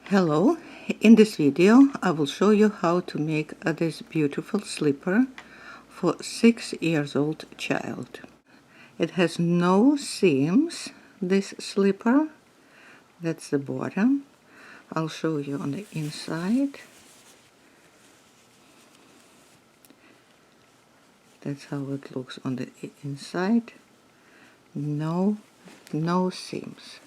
Hello, in this video I will show you how to make this beautiful slipper for 6-year-old child. It has no seams, this slipper. That's the bottom. I'll show you on the inside. That's how it looks on the inside. No seams.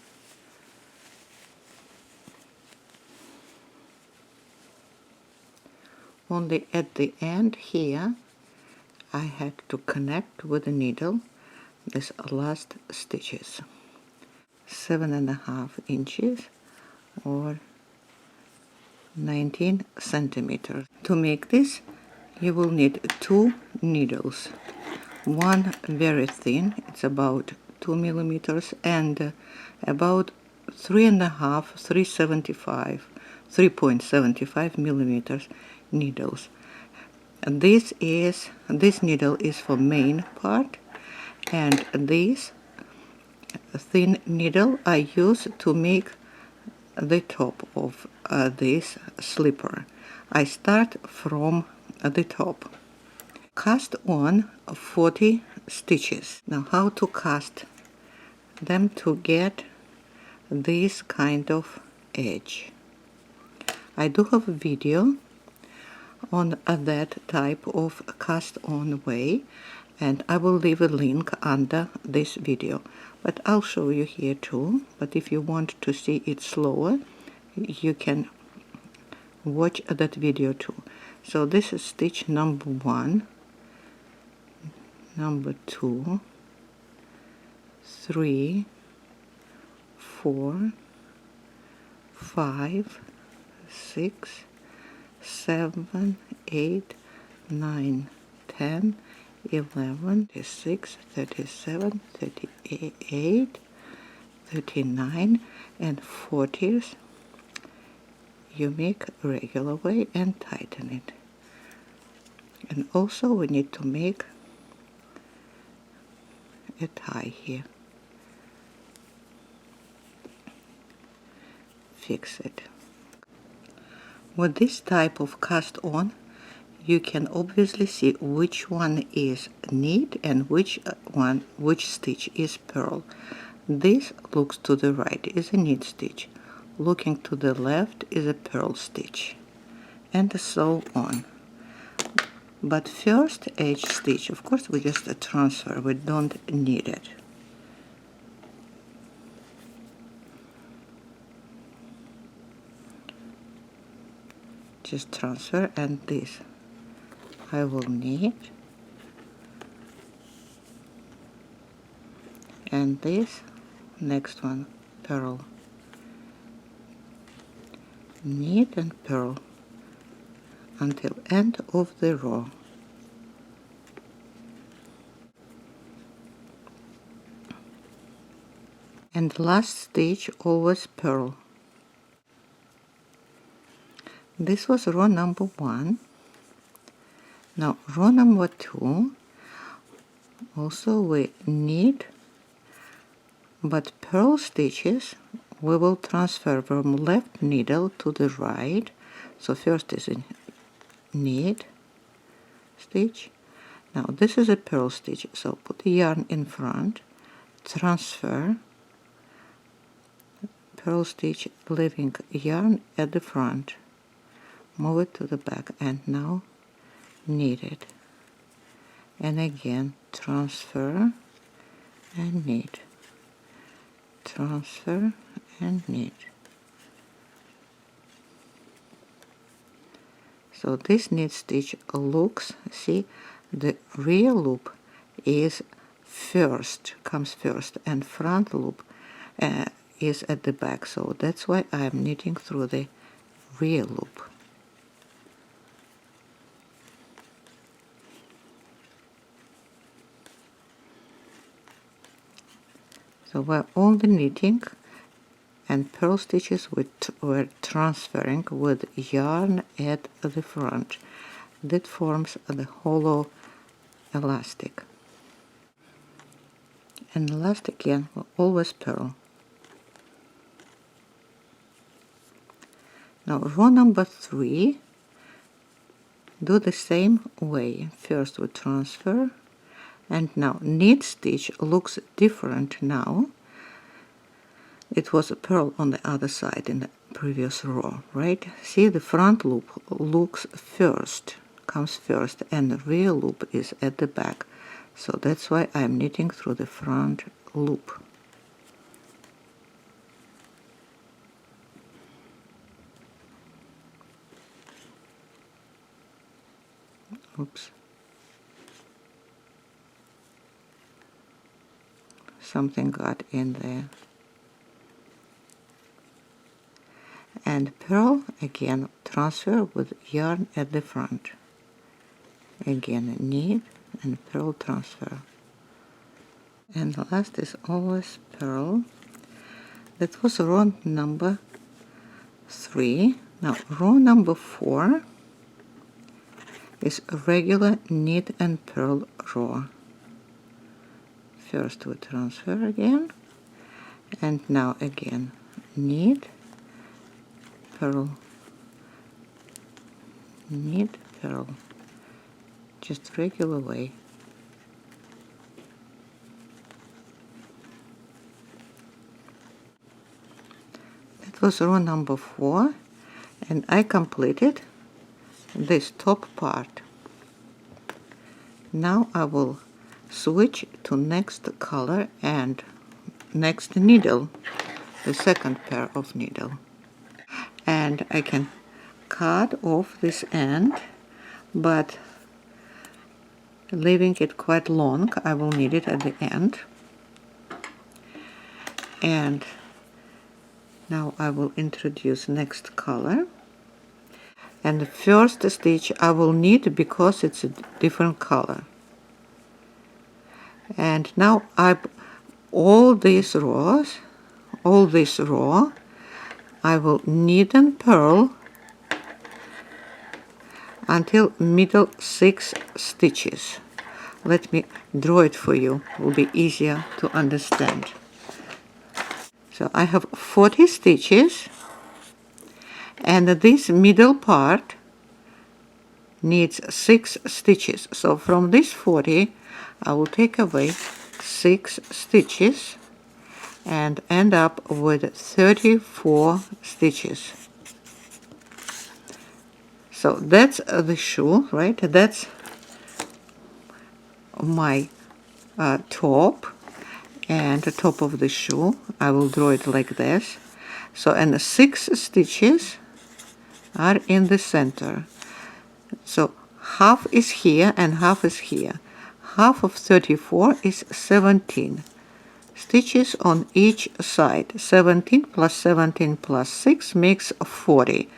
Only at the end here I had to connect with the needle this last stitches. 7.5 inches or 19 centimeters. To make this you will need 2 needles. One very thin, it's about 2 millimeters, and about 3.75 millimeters needles. And this needle is for main part, and this thin needle I use to make the top of this slipper. I start from the top. Cast on 40 stitches. Now how to cast them to get this kind of edge. I do have a video on that type of cast on way, and I will leave a link under this video, but I'll show you here too. But if you want to see it slower, you can watch that video too. So this is stitch number 1, number 2, 3, 4, 5, 6, 7, 8, 9, 10, 11, 36, 37, 38, 39, and 40s. You make regular way and tighten it. And also we need to make a tie here. Fix it. With this type of cast on, you can obviously see which one is knit and which stitch is purl. This looks to the right is a knit stitch, looking to the left is a purl stitch, and so on. But first edge stitch, of course, we just transfer, we don't need it. Just transfer, and this I will knit, and this next one purl, knit and purl until end of the row. And last stitch always purl. This was row number 1. Now row number 2, also we knit, but purl stitches we will transfer from left needle to the right. So first is a knit stitch. Now this is a purl stitch, so put the yarn in front, transfer, purl stitch, leaving yarn at the front, move it to the back, and now knit it, and again transfer and knit, transfer and knit. So this knit stitch looks, see, the rear loop is comes first, and front loop is at the back, so that's why I'm knitting through the rear loop. So while all the knitting and purl stitches were transferring with yarn at the front, that forms the hollow elastic. And last again will always purl. Now row number 3, do the same way. First we transfer, and now knit stitch looks different now. It was a purl on the other side in the previous row, right? See, the front loop comes first, and the rear loop is at the back. So that's why I'm knitting through the front loop. Oops. Something got in there. And purl again, transfer with yarn at the front. Again knit and purl, transfer. And the last is always purl. That was row number 3. Now row number 4 is a regular knit and purl row. First we transfer again, and now again knit, purl, knit, purl, just regular way. That was row number 4, and I completed this top part. Now I will switch to next color and next needle, the second pair of needle, and I can cut off this end, but leaving it quite long. I will need it at the end. And now I will introduce next color, and the first stitch I will knit because it's a different color. And now all this row I will knit and purl until middle 6 stitches. Let me draw it for you, it will be easier to understand. So I have 40 stitches, and this middle part needs 6 stitches. So from this 40 I will take away 6 stitches and end up with 34 stitches. So that's the shoe, right? That's my top, and the top of the shoe. I will draw it like this. So, and the 6 stitches are in the center. So half is here and half is here. Half of 34 is 17 stitches on each side. 17 plus 17 plus 6 makes 40.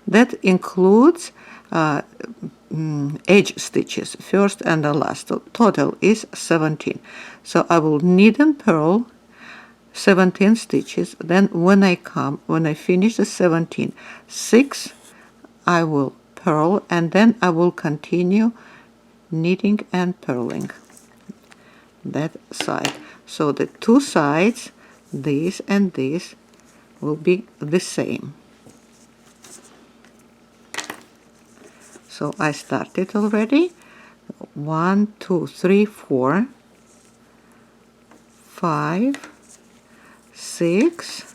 That includes edge stitches, first and the last. So total is 17. So I will knit and purl 17 stitches. Then when I finish the 17, 6 I will purl, and then I will continue knitting and purling that side. So the two sides, this and this, will be the same. So I started already. 1, 2, 3, 4, 5, 6,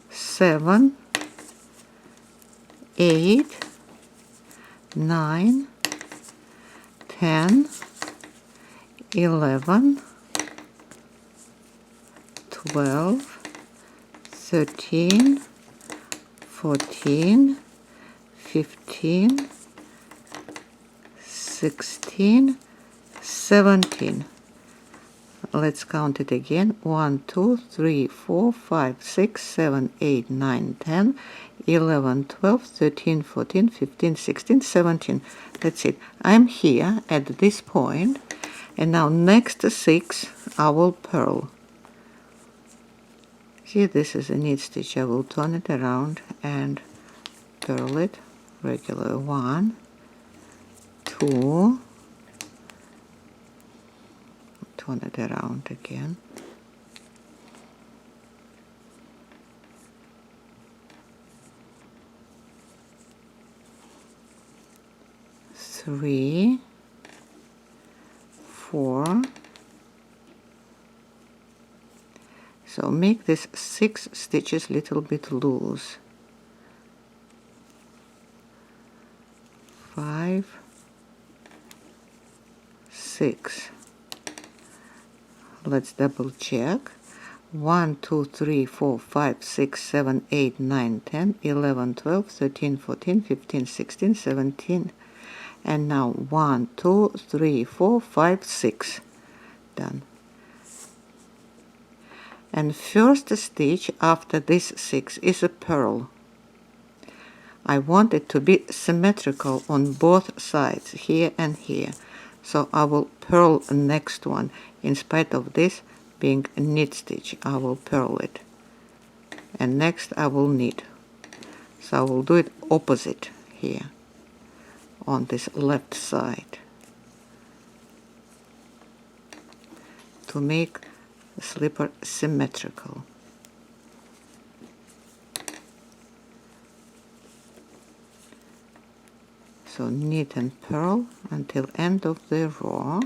7, 8, 9, 10, 11, 12, 13, 14, 15, 16, 17. Let's count it again. 1, 2, 3, 4, 5, 6, 7, 8, 9, 10, 11, 12, 13, 14, 15, 16, 17. That's it. I'm here at this point, and now next 6 I will purl. See, this is a knit stitch. I will turn it around and purl it regular. 1, 2, turn it around again, 3, 3, 4. So make this 6 stitches little bit loose. 5, 6. Let's double check. 1, 2, 3, 4, 5, 6, 7, 8, 9, 10, 11, 12, 13, 14, 15, 16, 17. And now 1, 2, 3, 4, 5, 6. Done. And first stitch after this 6 is a purl. I want it to be symmetrical on both sides, here and here. So I will purl the next one. In spite of this being a knit stitch, I will purl it. And next I will knit. So I will do it opposite here on this left side to make the slipper symmetrical. So knit and purl until end of the row.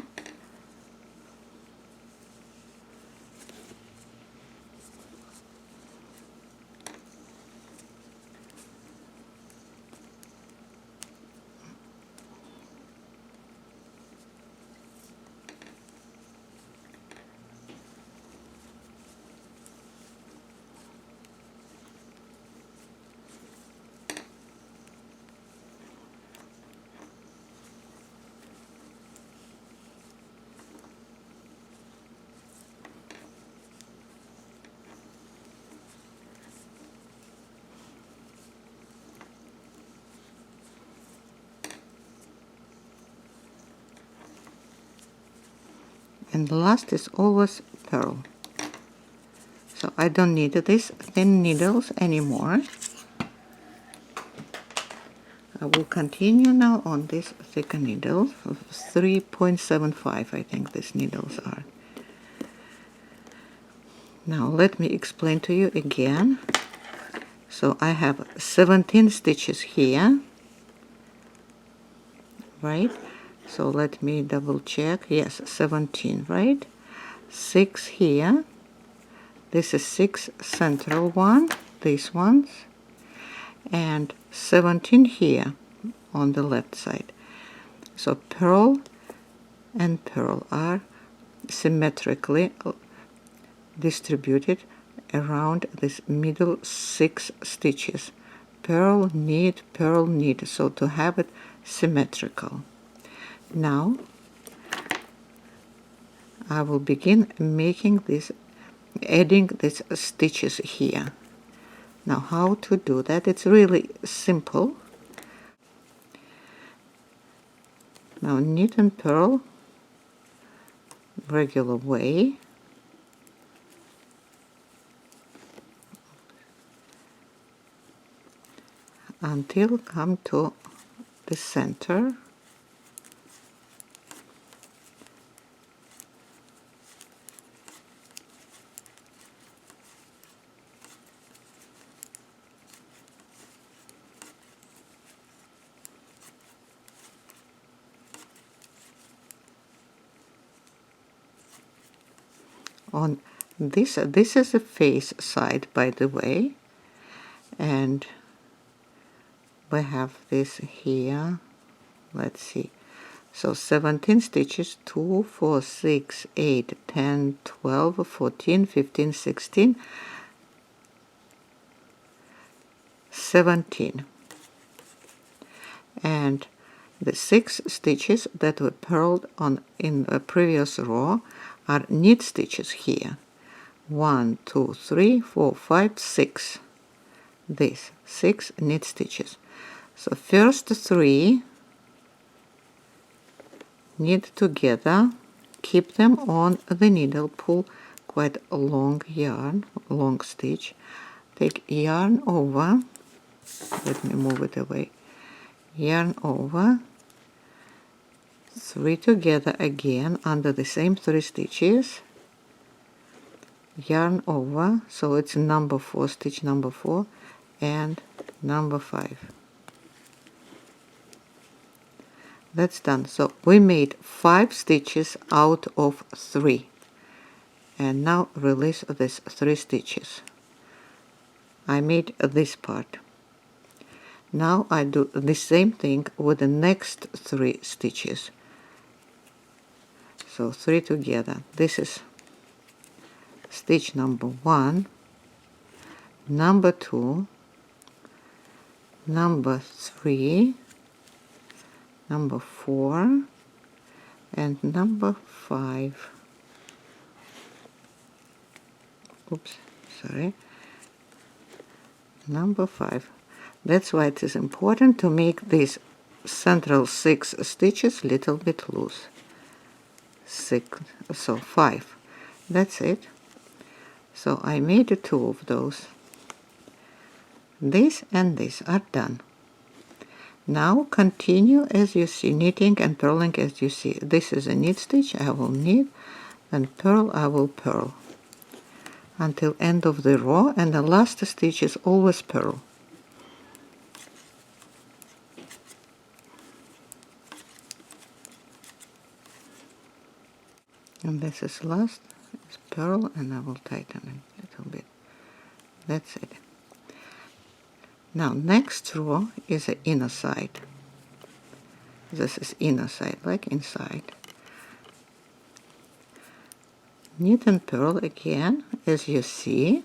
And the last is always purl. So I don't need these thin needles anymore. I will continue now on this thicker needle of 3.75, I think these needles are. Now let me explain to you again. So I have 17 stitches here, right? So let me double check. Yes, 17, right? 6 here. This is 6 central one, these ones, and 17 here on the left side. So purl and purl are symmetrically distributed around this middle 6 stitches. Purl, knit, so to have it symmetrical. Now I will begin making this, adding these stitches here. Now how to do that? It's really simple. Now knit and purl regular way. Until come to the center. On this is the face side, by the way, and we have this here. Let's see. So 17 stitches, 2, 4, 6, 8, 10, 12, 14, 15, 16, 17. And the 6 stitches that were purled on in the previous row are knit stitches here. 1, 2, 3, 4, 5, 6. These 6 knit stitches. So first 3 knit together, keep them on the needle, pull quite a long yarn, long stitch, take yarn over, let me move it away, yarn over, 3 together again under the same 3 stitches, yarn over, so it's number 4, stitch number 4 and number 5. that's done. So we made 5 stitches out of 3, and now release these 3 stitches. I made this part. Now I do the same thing with the next 3 stitches. So 3 together. This is stitch number 1, number 2, number 3, number 4, and number 5. Oops, sorry. Number 5. That's why it is important to make these central 6 stitches a little bit loose. 6, so 5. That's it. So I made 2 of those. This and this are done. Now continue as you see, knitting and purling as you see. This is a knit stitch, I will knit, and purl, I will purl until end of the row, and the last stitch is always purl. And this is last, is purl, and I will tighten it a little bit. That's it. Now next row is the inner side. This is inner side, like inside. Knit and purl again, as you see,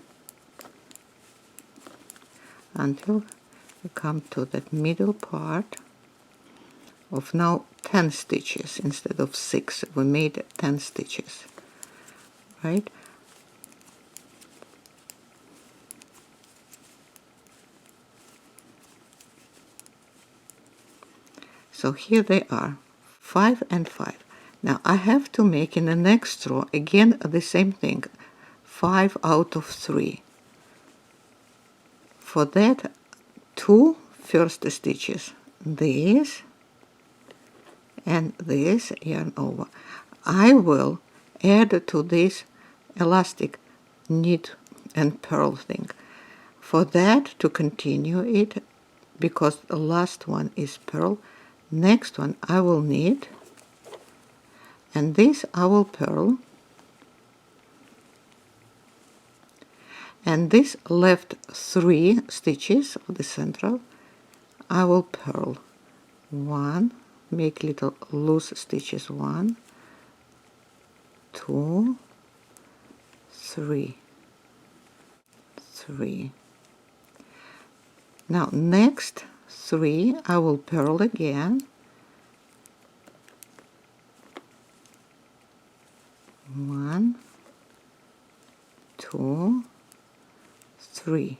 until you come to that middle part of now 10 stitches instead of 6. We made 10 stitches, right? So here they are, 5 and 5. Now I have to make in the next row again the same thing, 5 out of 3. For that, 2 first stitches, this and this yarn over. I will add to this elastic knit and purl thing. For that, to continue it, because the last one is purl, next one I will knit, and this I will purl, and this left 3 stitches of the central I will purl. 1, make little loose stitches, 1, 2, 3, 3. Now next 3 I will purl again, 1, 2, 3,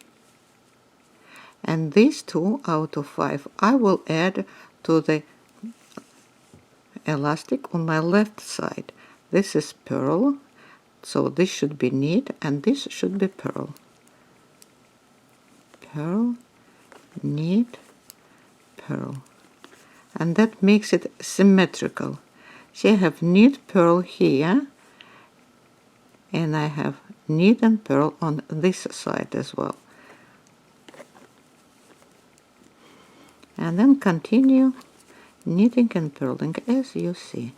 and these 2 out of 5 I will add to the elastic on my left side. This is purl, so this should be knit and this should be purl. Purl, knit, purl, and that makes it symmetrical. See, I have knit, purl here, and I have knit and purl on this side as well. And then continue knitting and purling as you see.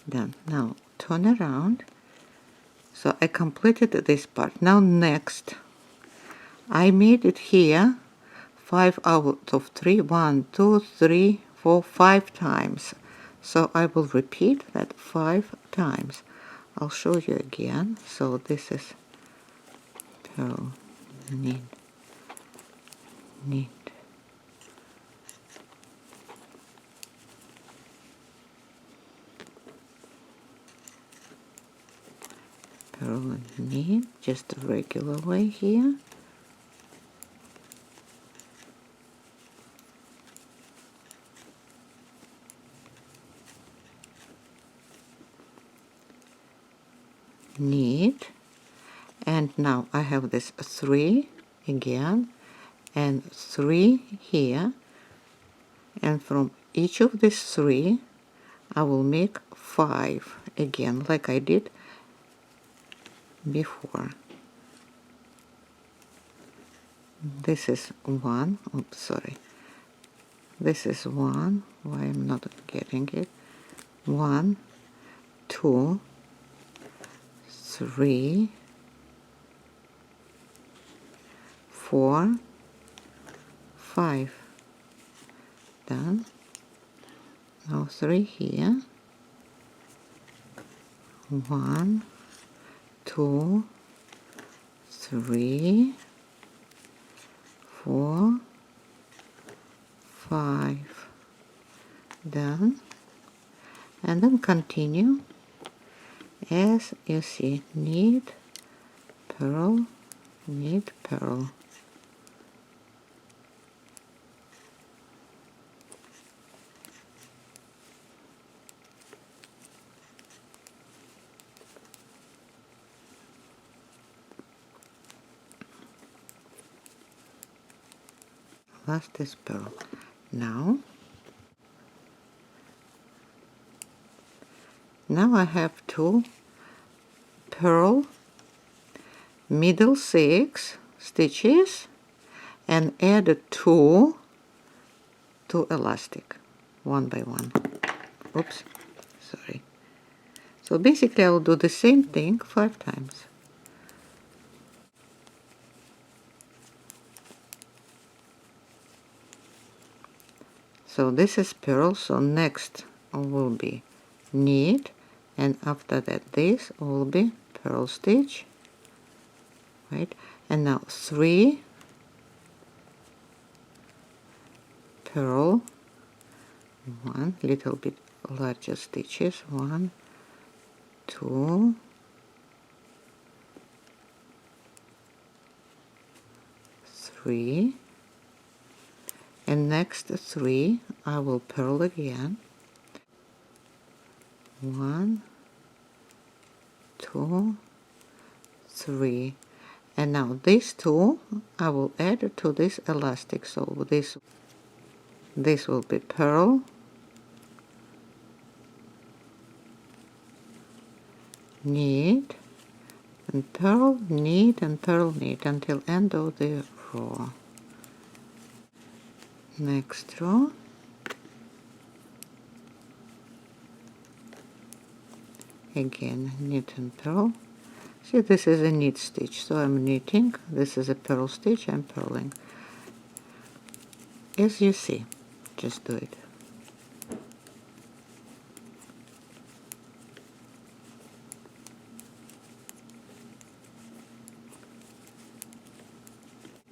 Done. Now turn around. So I completed this part. Now next, I made it here 5 out of 3, 1, 2, 3, 4, 5 times. So I will repeat that 5 times. I'll show you again. So this is purl, knit, knit, purl and knit, just a regular way here. Knit, and now I have this 3 again and 3 here, and from each of these 3 I will make 5 again like I did before. This is one. Oops, sorry. This is one. Why I'm not getting it? 1, 2, 3, 4, 5. Done. Now 3 here. 1, 2, 3, 4, 5. Done. And then continue as you see. Knit, purl, knit, purl. Last is purl. Now I have to purl middle 6 stitches and add 2 to elastic, one by one. Oops, sorry. So basically I'll do the same thing 5 times. So this is purl, so next will be knit, and after that this will be purl stitch, right? And now 3 purl, 1 little bit larger stitches, 1, 2, 3, and next 3 I will purl again, 1, 2, 3, and now these 2 I will add to this elastic. So this will be purl, knit, and purl, knit, and purl, knit until end of the row. Next row, again knit and purl. See, this is a knit stitch, so I'm knitting. This is a purl stitch, I'm purling. As you see, just do it.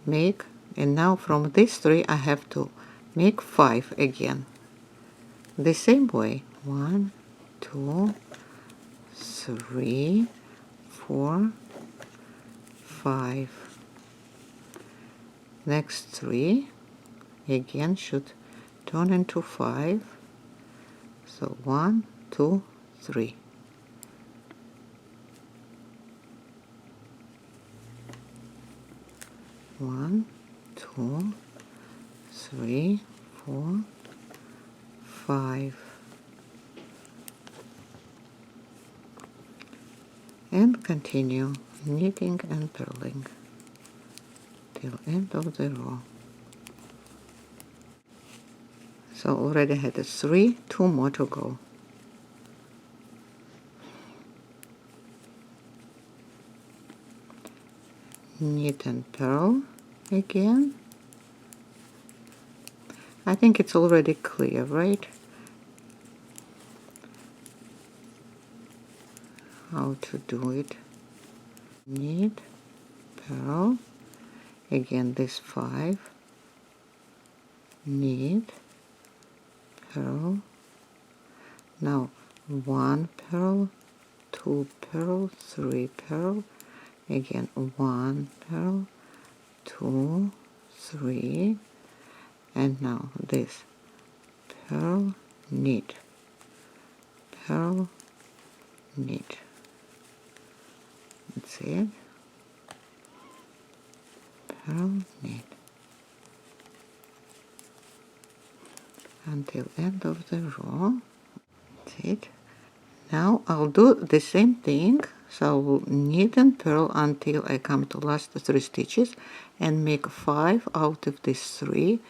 Make, and now from these 3 I have to make 5 again. The same way, 1, 2, 3, 4, 5. Next 3 again should turn into 5. So 1, 2, 3. One, 2, 3, 4, 5. And continue knitting and purling till end of the row. So already had a 3, 2 more to go. Knit and purl again. I think it's already clear, right? How to do it. Knit, purl, again this 5, knit, purl, now 1 purl, 2 purl, 3 purl, again 1 purl, 2, 3, and now this purl, knit, purl, knit. That's it. Purl, knit until end of the row. That's it. Now I'll do the same thing So I will knit and purl until I come to last 3 stitches and make 5 out of these 3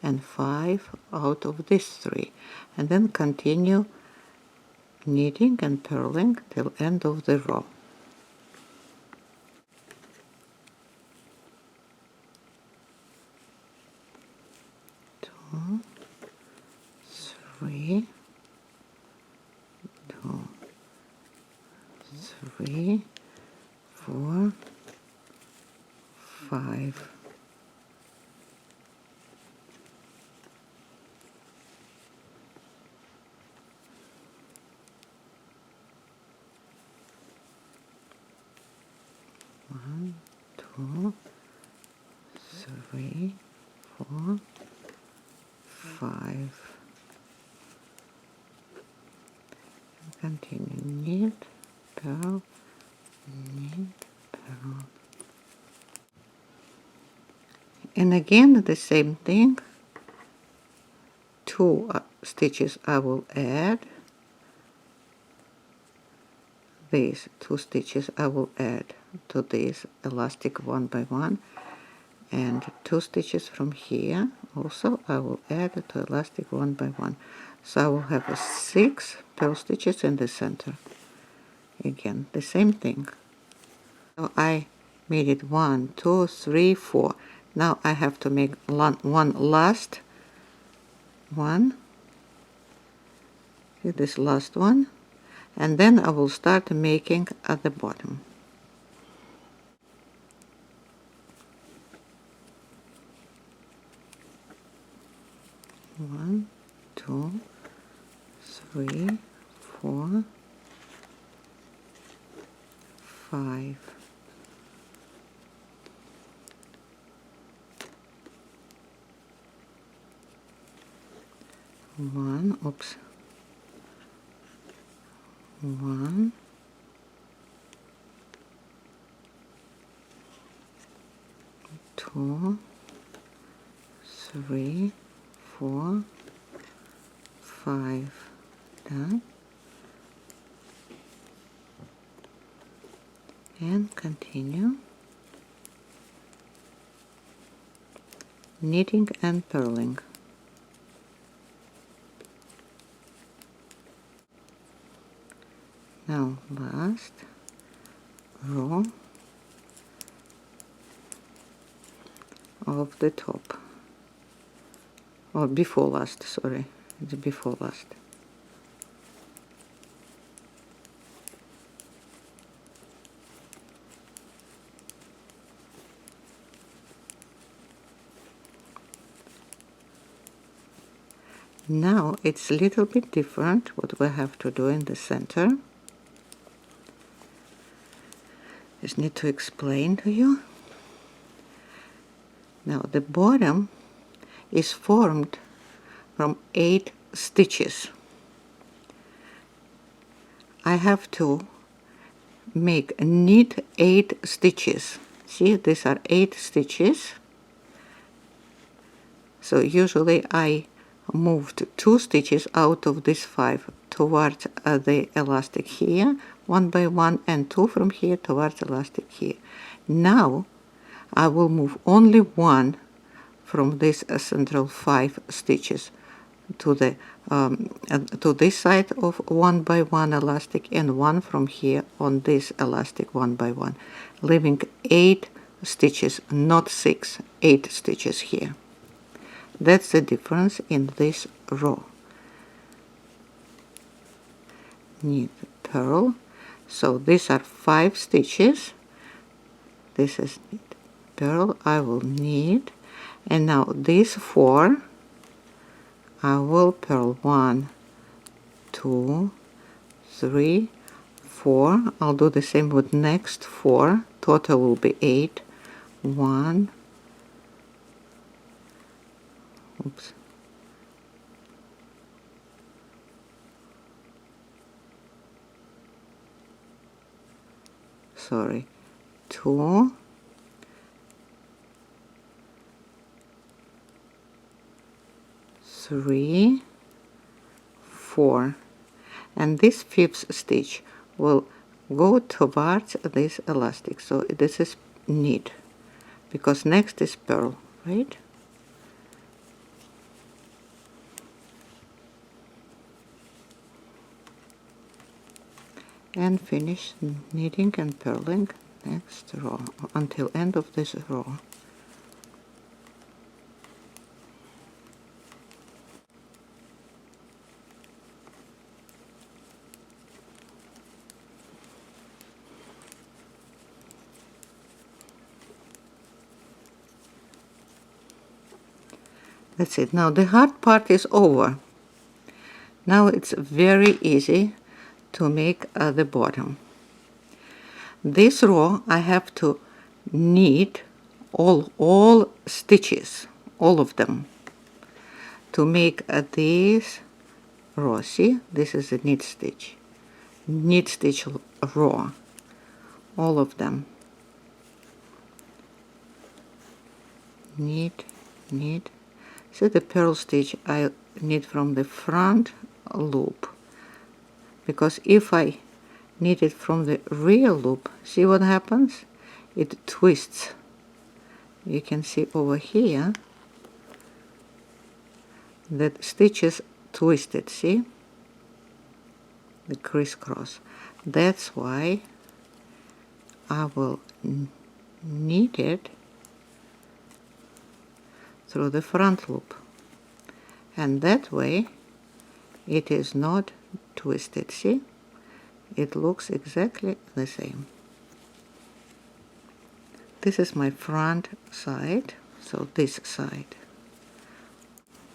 and 5 out of these 3, and then continue knitting and purling till end of the row. 2, 3, 2, 3, 4, 5. One, 2, 3, 4, 5. Continue knit, purl, knit, purl. And again the same thing. 2 stitches I will add. These 2 stitches I will add to this elastic one by one, and 2 stitches from here also I will add to elastic one by one. So I will have 6 purl stitches in the center. Again the same thing. So I made it 1, 2, 3, 4. Now I have to make one last one, this last one, and then I will start making at the bottom. One, 2, 3, 4, 5. One, oops. 1, 2, 3, 4, 5. Done. And continue knitting and purling. Now last row of the top, or before last, sorry, it's before last. Now it's a little bit different what we have to do in the center. Just need to explain to you. Now the bottom is formed from 8 stitches. I have to knit 8 stitches. See, these are 8 stitches. So usually I moved 2 stitches out of these 5 towards the elastic here, one by one, and 2 from here towards elastic here. Now I will move only 1 from this central 5 stitches to the to this side of 1 by 1 elastic, and 1 from here on this elastic 1 by 1, leaving 8 stitches, not 6, 8 stitches here. That's the difference in this row. Knit, purl. So these are 5 stitches. This is knit, purl. I will knit, and now these 4 I will purl 1, 2, 3, 4. I'll do the same with next 4. Total will be 8. 1. Oops. Sorry. 2. 3, 4, and this 5th stitch will go towards this elastic. So this is knit, because next is purl, right? And finish knitting and purling next row until end of this row. That's it. Now the hard part is over. Now it's very easy to make the bottom. This row I have to knit all stitches, all of them, to make this row. See, this is a knit stitch row, all of them. Knit. See the purl stitch I knit from the front loop, because if I knit it from the rear loop, see what happens? It twists. You can see over here that stitch is twisted, see? The crisscross. That's why I will knit it through the front loop, and that way it is not twisted. See, it looks exactly the same. This is my front side, so this side.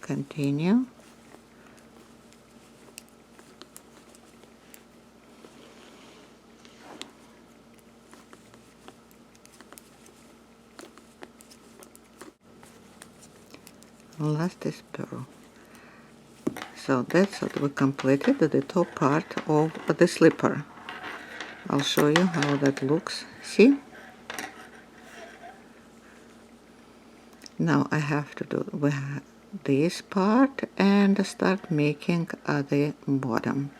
Continue. Last is purl. So that's what we completed, the top part of the slipper. I'll show you how that looks. See? Now I have to do this part and start making the bottom.